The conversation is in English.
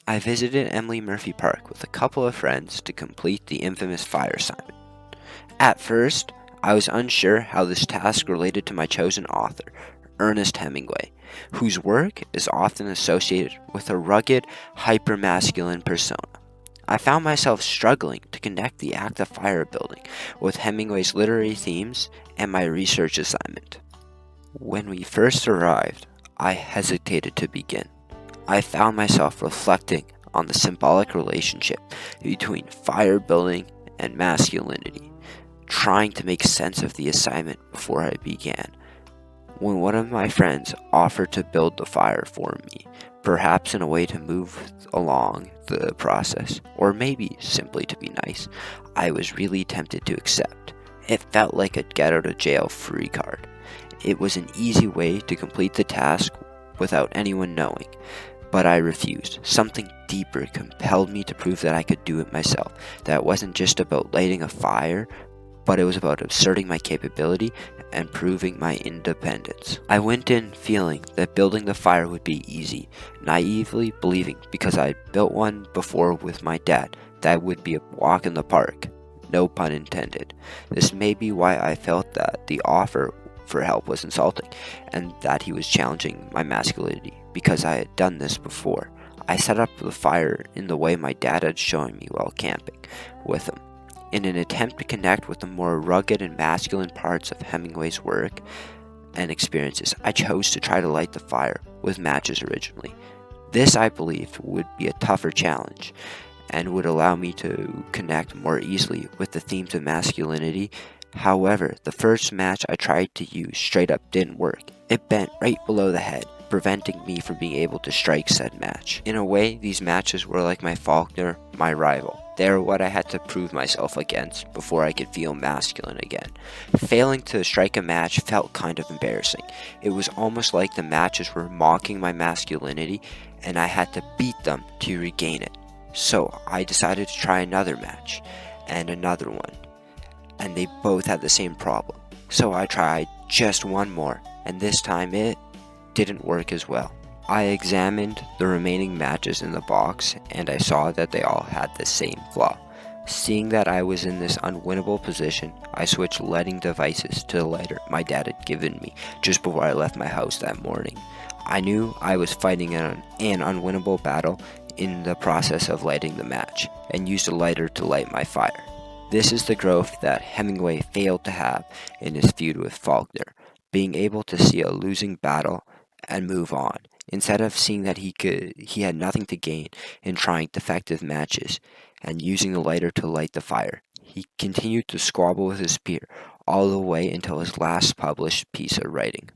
I visited Emily Murphy Park with a couple of friends to complete the infamous fire assignment. At first, I was unsure how this task related to my chosen author, Ernest Hemingway, whose work is often associated with a rugged, hypermasculine persona. I found myself struggling to connect the act of fire building with Hemingway's literary themes and my research assignment. When we first arrived, I hesitated to begin. I found myself reflecting on the symbolic relationship between fire building and masculinity, trying to make sense of the assignment before I began. When one of my friends offered to build the fire for me, perhaps in a way to move along the process, or maybe simply to be nice, I was really tempted to accept. It felt like a get out of jail free card. It was an easy way to complete the task without anyone knowing, but I refused. Something deeper compelled me to prove that I could do it myself, that it wasn't just about lighting a fire, but it was about asserting my capability and proving my independence. I went in feeling that building the fire would be easy, naively believing because I had built one before with my dad that it would be a walk in the park. No pun intended. This may be why I felt that the offer for help was insulting, and that he was challenging my masculinity, because I had done this before. I set up the fire in the way my dad had shown me while camping with him. In an attempt to connect with the more rugged and masculine parts of Hemingway's work and experiences, I chose to try to light the fire with matches originally. This, I believed, would be a tougher challenge and would allow me to connect more easily with the themes of masculinity. However, the first match I tried to use straight up didn't work. It bent right below the head, preventing me from being able to strike said match. In a way, these matches were like my Faulkner, my rival. They were what I had to prove myself against before I could feel masculine again. Failing to strike a match felt kind of embarrassing. It was almost like the matches were mocking my masculinity and I had to beat them to regain it. So I decided to try another match and another one, and they both had the same problem. So I tried just one more, and this time it didn't work as well. I examined the remaining matches in the box, and I saw that they all had the same flaw. Seeing that I was in this unwinnable position, I switched lighting devices to the lighter my dad had given me just before I left my house that morning. I knew I was fighting an unwinnable battle in the process of lighting the match, and used a lighter to light my fire. This is the growth that Hemingway failed to have in his feud with Faulkner, being able to see a losing battle and move on, instead of seeing that he had nothing to gain in trying defective matches and using the lighter to light the fire. He continued to squabble with his peer all the way until his last published piece of writing.